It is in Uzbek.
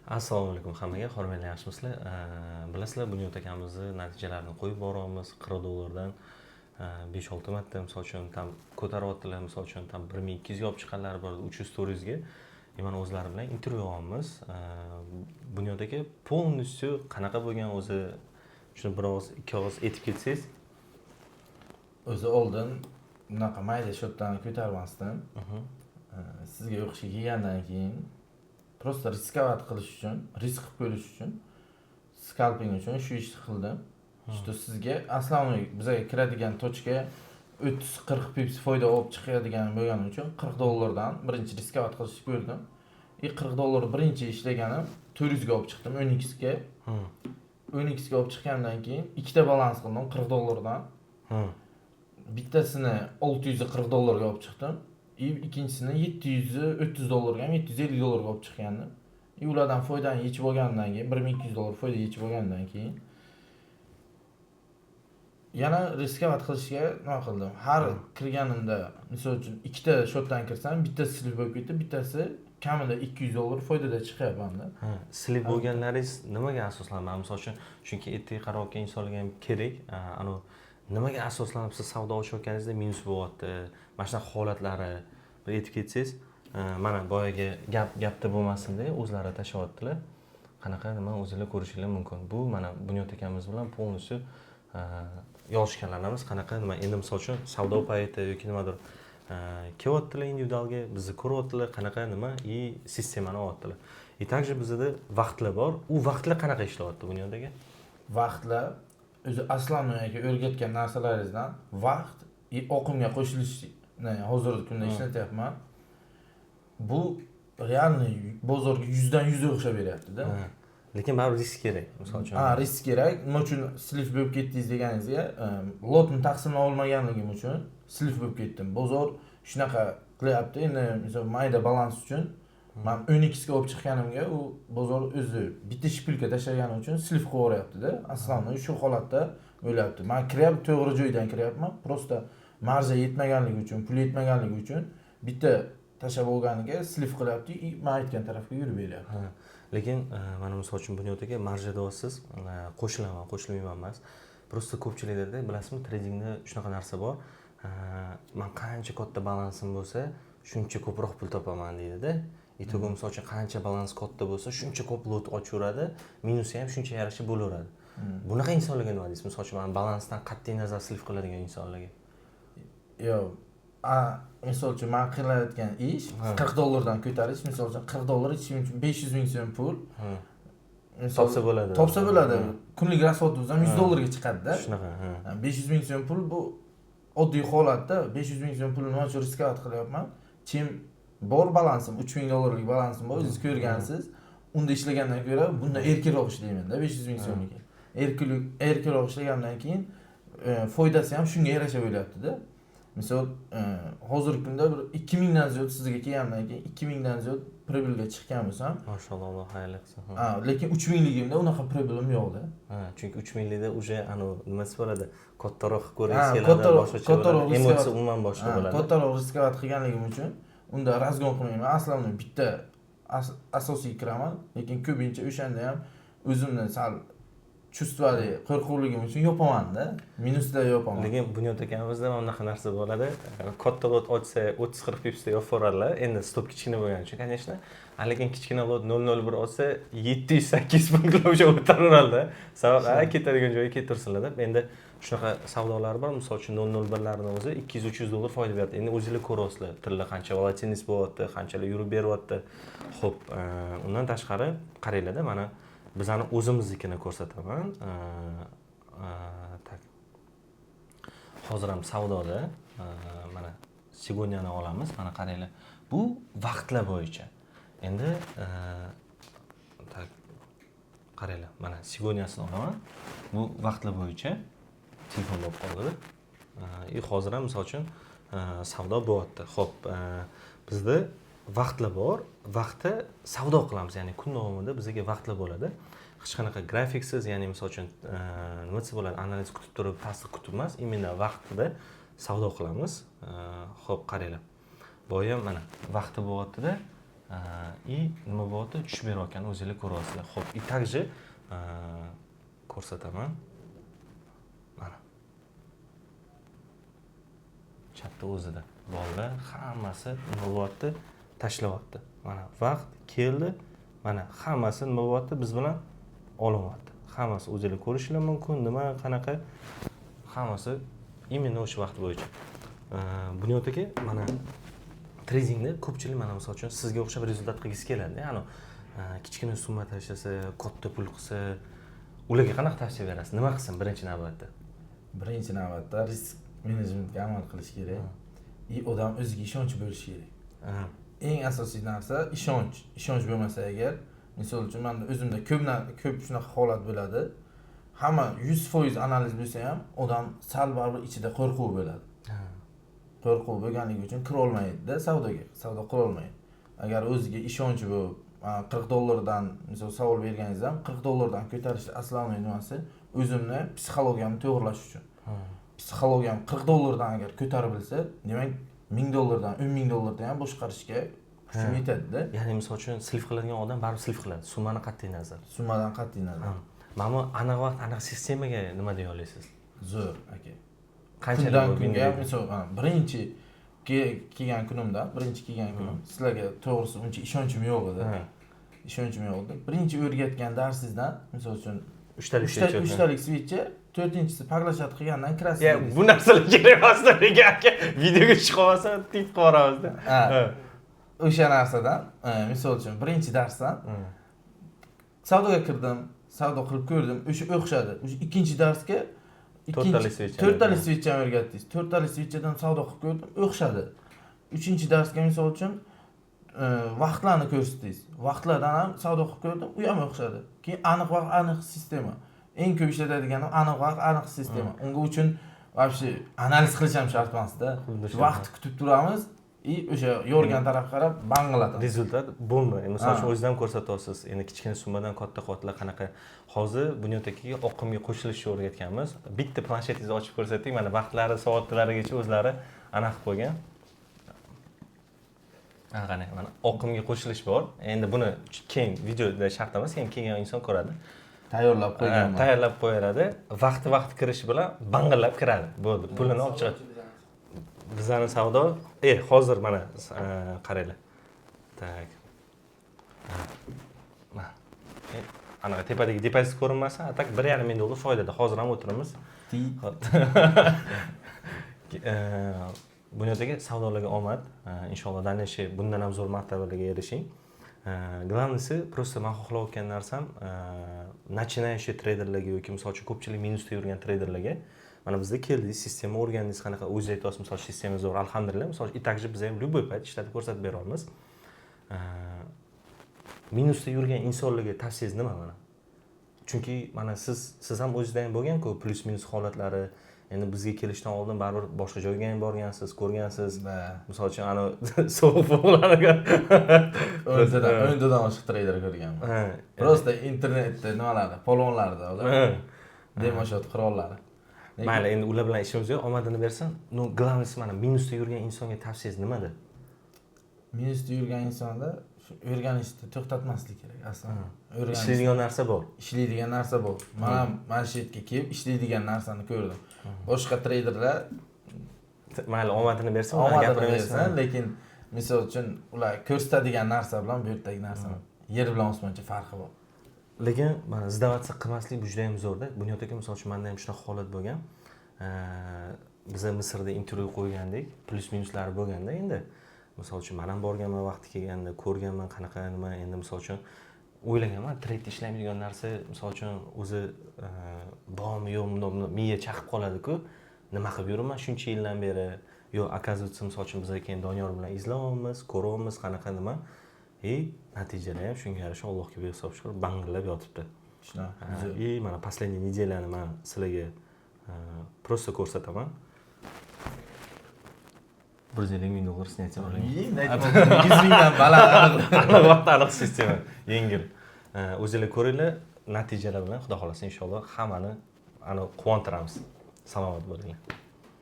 Assalomu alaykum hammaga, hurmatli yaxshimisizlar? Bilasizlar, Bunyod akamizni natijalarini qo'yib boramiz. $40 5-6 marta misol uchun tam ko'taryaptilar, misol uchun tam 1200 ga olib chiqqanlari bor, 300 storiesga. Mana o'zlari bilan intervyu olamiz. Bunyod aka полностью qanaqa bo'lgan o'zi shuni biroz ikki og'iz aytib ketsangiz. O'zi oldin bunaqa mayda shotlarni ko'tarmasdim. Sizga o'qishga kelgandan keyin просто riskovat qilish uchun, risk qilib ko'rish uchun, skalping uchun shu ishni qildim. Что sizga aslan bizga kiradigan tochka 30-40 pips foyda olib chiqadigan bo'lgani uchun $40 dan birinchi riskovat qilishni ko'rdim. $40 birinchi ishlaganim 400 ga olib chiqdim, 10x ga. 10x ga olib chiqqandan keyin ikkita balans qildim $40 dan. Bittasini $640 ga olib chiqdim. İkincisini $730 ga, $750 ga olib chiqqandim. Ulardan foydani yechib olgandan keyin $1200 foyda yechib olgandan keyin yana riskovat qilishga nima qildim? Har kirganimda, misol uchun ikkita shotdan kirsam, bittasi slip bo'lib ketdi, bittasi kamida $200 foydada chiqyapman-da. Slip bo'lganlaringiz nimaga asoslanib? Misol uchun, chunki ertaga qarorga insonlarga ham kerak. Nimaga asoslanib siz savdo ochayotganingizda minus bo'lyapti? Mana shunaqa holatlari bir aytib ketsangiz, mana boyaga gapda bo'lmasin-da, o'zlari tashlayaptilar. Qanaqa nima o'zingizlar ko'rishingiz mumkin. Bu mana Bunyod akamiz bilan полностью yozishganlarimiz qanaqa nima. Endi misol uchun savdo payti yoki nimadir kelyaptilar individualga, bizni ko'ryaptilar, qanaqa nima sistemani olyaptilar. Также bizda vaqtlar bor. U vaqtlar qanaqa ishlayapti Bunyodaga? Vaqtlar o'zi aslan aka o'rgatgan narsalaringizdan vaqt oqimga qo'shilishni hozirgi kunda ishlatyapman. Bu realniy bozorga 100 dan 100 o'xshab beryapti-da. Lekin baribir risk kerak, misol uchun. Risk kerak. Nima uchun slif bo'lib ketdingiz deganingizga, lotni taqsimlab olmaganligim uchun slif bo'lib ketdim. Bozor shunaqa qilyapti. Endi misol mayda balans uchun men 10x ga olib chiqqanimga u bozor o'zi bitta shpilka tashlagani uchun slif qilib yuboryapti-da. Aslan shu holatda o'ylayapti. Men kiryapman, to'g'ri joydan kiryapman. Prosta marja yetmaganligi uchun, pul yetmaganligi uchun bitta tashlab olganiga slif qilyapti, men aytgan tarafga yurib beryapti. Lekin mana misol uchun Bunyod aka marja deyapsiz, qo'shilaman, qo'shilmayman emas. Prosta ko'pchiliklarda bilasizmi, tradingda shunaqa narsa bor. Men qancha katta balansim bo'lsa, shuncha ko'proq pul topaman deydi-da. Ito'g'ri misol uchun qancha balans katta bo'lsa, shuncha ko'p lot ochaveradi, minusi ham shuncha yarasha bo'laveradi. Bunaqa insonlarga nima deysiz? Misol uchun men balansdan qat'iy nazar slif qiladigan insonlarga. Yo'q. Misol uchun men qilayotgan ish $40 dan ko'tarish, misol uchun $40 ichishim uchun 500 ming so'm pul. Topsa bo'ladi. Topsa bo'ladi. Kunlik rasxodimiz ham $100 ga chiqadi-da. Shunaqa, 500 ming so'm pul bu oddiy holatda 500 ming so'm pulni nima uchun riskovat qilyapman? Chim bor balansim, $3000 balansim bor, siz ko'rgansiz. Unda ishlagandan ko'ra bunda erkinroq ishlayman-da 500 ming so'mga. Erkinroq ishlagandan keyin foydasi ham shunga yarasha bo'lyapti-da. Misol hozirgi kunda bir 2000 dan ziyod sizga kelgandan keyin 2000 dan ziyod pribelga chiqqan bo'lsam, mashalloh, Alloh xayrli qilsin. Lekin 3000 ligimda unaqa pribelim yo'q-da. Chunki 3000 likda uje nimasi bo'ladi? Kattaroq ko'ringiz keladi, boshqacha bo'ladi. Emotsiya umuman boshqa bo'ladi. Kattaroq riskovat qilganligim uchun unda razgon qilmayman. Aslan bitta asosiy kiraman, lekin ko'pincha o'shanda ham o'zimni sal chustvali qo'rquvligim uchun yopaman-da. Minusda yopaman. Lekin Bunyod akamizda mana bunaqa narsa bo'ladi. Katta lot ochsa 30-40 pipsda yopaveradilar. Endi stop kichkina bo'lgani uchun, конечно. Lekin kichkina lot 001 olsa 700-800 punktgacha o'tiraveradi. Sabab ketadigan joyga ketursinlar deb. Endi shunaqa savdolar bor. Misol uchun 001larning o'zi $200-300 foyda beradi. Endi o'zingizlar ko'rasizlar, tilla qancha volatilность bo'lyapti, qanchalar yurib beryapti. Xo'p, undan tashqari qaranglar-da, mana bizani o'zimiznikini ko'rsataman. Hozir ham savdoda mana segonyani olamiz. Mana qaranglar. Bu vaqtlar bo'yicha. Endi qaranglar. Mana segonyasini olaman. Bu vaqtlar bo'yicha telefon bo'lib qoldi. Hozir ham misol uchun savdo bo'lyapti. Xo'p, bizda vaqtlar bor. Vaqtda savdo qilamiz, ya'ni kun davomida bizga vaqtlar bo'ladi. Hech qanaqa grafiksiz, ya'ni misol uchun nima desa bo'ladi, analiz kutib turib, tasdiq kutib emas, imенно vaqtida savdo qilamiz. Xo'p, qaranglar. Bu ham mana vaqti bo'lyapti-da. И nima bo'lyapti? Tushib berayotganini o'zinglar ko'ryapsizlar. Xo'p, и также ko'rsataman. Mana. Chatda o'zida. Bolalar hammasi nima bo'lyapti? Tashlayapti. Mana vaqt keldi. Mana hammasi nima bo'lyapti? Biz bilan olinyapti. Hammasi o'zinglar ko'rishinglar mumkin. Nima, qanaqa hammasi именно o'sha vaqt bo'yicha. Bunyod aka, mana tradingda ko'pchilik mana misol uchun sizga o'xshab rezultat qilgisi keladi. Ya'ni kichkina summa tashlasa, katta pul qilsa, ularga qanaqa tavsiya berasiz? Nima qilsin birinchi navbatda? Birinchi navbatda risk menejmentiga amal qilish kerak. Odam o'ziga ishonch bo'lishi kerak. Eng asosiy narsa ishonch. Ishonch bo'lmasa agar, misol uchun men o'zimda ko'p shunaqa holat bo'ladi. Hamma 100% analiz bo'lsa ham, odam sal baribir ichida qo'rquv bo'ladi. Qo'rquv bo'lganligi uchun kira olmaydi-da savdoga, savdo qila olmaydi. Agar o'ziga ishonchi bo'lib, $40 misol savol berganingizda ham $40 ko'tarishni asosiy nimasi o'zimni psixologiyamni to'g'irlash uchun. Psixologiyam $40 agar ko'tarib bilsa, demak $1000 $10,000 ham boshqarishga kuchim yetadi-da. Ya'ni misol uchun silf qiladigan odam baribir silf qiladi. Summadan qat'iy nazar. Summadan qat'iy nazar. Mana bu aniq vaqt, aniq sistemaga nima deya olasiz? Zo'r aka. Qanchadan kunga misol birinchi kelgan kunimda, sizlarga to'g'risi uncha ishonchim yo'q edi. Ishonchim yo'q edi. Birinchi o'rgatgan darsingizdan, misol uchun 3talik switchcha, 4-inchisi paglashat qilgandan kirasiz. Ya, bu narsalar kerak emas aka. Videoga chiqib olsa, tip qilib yuboramiz-da. O'sha narsadan, misol uchun birinchi darsdan savdoga kirdim, savdo qilib ko'rdim, o'sha o'xshadi. O'sha ikkinchi darsga 4talik switchni o'rgatdingiz. 4talik switchdan savdo qilib ko'rdim, o'xshadi. 3-darsga misol uchun vaqtlarni ko'rsatdingiz. Vaqtlardan ham savdo qilib ko'rdim, u ham o'xshadi. Keyin aniq vaqt, aniq sistema. Eng ko'p ishlatadiganim aniq vaqt, aniq sistema. Unga uchun вообще analiz qilish ham shart emas-da. Vaqtni kutib turamiz. O'sha yorgan tarafga qarab banglatadi. Rezultat bo'lmaydi. Misol uchun o'zingizdan ko'rsatyapsiz. Endi kichkina summadan katta qotlar qanaqa. Hozir Bunyod akaga oqimga qo'shilishni o'rgatganmiz. Bitta planshetingizni ochib ko'rsating. Mana vaqtlari, soatlarigacha o'zlari aniq qilib qo'ygan. Qani, mana oqimga qo'shilish bor. Endi buni keyin videoda shart emas, keyin kelgan inson ko'radi. Tayyorlab qo'ygan. Tayyorlab qo'yiladi. Vaqti kirishi bilan bang'illab kiradi. Bo'ldi. Pulini olib chiqadi. Bizlarning savdo, hozir mana qaranglar. Tak. Mana. Anaqa tepadagi depozit ko'rinmasa, atak $1,500 foydada. Hozir ham o'tiramiz. Bunyod aka, savdolarga omad. Inshaalloh danishi bundan ham zo'r martabalarga erishing. Главныйsi просто men xohlayotgan narsam начинающий трейдерlarga yoki misol uchun ko'pchilik minusda yurgan treyderlarga mana bizda keldingiz, sistema o'rgandingiz, qanaqa o'zingiz aytasiz, misol sistema zo'r, alhamdulillah. Misol и также biz ham любой payt ishlatib ko'rsatib bera olamiz. Minusda yurgan insonlarga tavsiyangiz nima mana? Chunki mana siz ham o'zingizda ham bo'lgan-ku plus minus holatlari. Endi bizga kelishdan oldin baribir boshqa joyga ham borgansiz, ko'rgansiz. Misol uchun ana sovuq bo'lganlarga o'ntadan oshiq treyder ko'rganman. Просто internetda nimalarda, polvonlarda ular. Demoshat qirollari. Mayli, endi ular bilan ishimiz yo'q, omadini bersin. No, главныйsi mana minusda yurgan insonga tavsiyangiz nimada? Minusda yurgan insonda o'rganishni to'xtatmaslik kerak aslida. Ishlaydigan narsa bor. Ishlaydigan narsa bor. Men ham mana shu yerga kelib ishlaydigan narsani ko'rdim. Boshqa treyderlar mayli omadini bersin, omadini bersin, lekin misol uchun ular ko'rsatadigan narsa bilan bu yerdagi narsani yer bilan osmoncha farqi bor. Lekin mana sdavatsiya qilmaslik bu juda ham zo'rda. Bunyod aka, misol uchun menda ham shunaqa holat bo'lgan. Biz Misrda intervyu qo'ygandik, plus minuslari bo'lganda endi. Misol uchun men ham borganman vaqti kelganda, ko'rganman qanaqa nima, endi misol uchun o'ylaganman, treyda ishlaydigan narsa, misol uchun o'zi bormi yo'qmi, miya chaqib qoladi-ku. Nima qilib yuraman shuncha yildan beri? Yo'q, оказывается, misol uchun biz keyin Doniyor bilan izlayapmiz, ko'ryapmiz qanaqa nima. Natijada ham shunga yarasha Allohga behisob shukr bang'illab yotibdi. Shunaqa. Mana последний неделяni men sizlarga просто ko'rsataman. $150,000 снятие oling. $100,000 baland. Aniq sistema, yengil. O'zingizlar ko'ringlar, natijalar bilan Xudo xolasa inshaalloh hammani quvontiramiz. Salomat bo'linglar.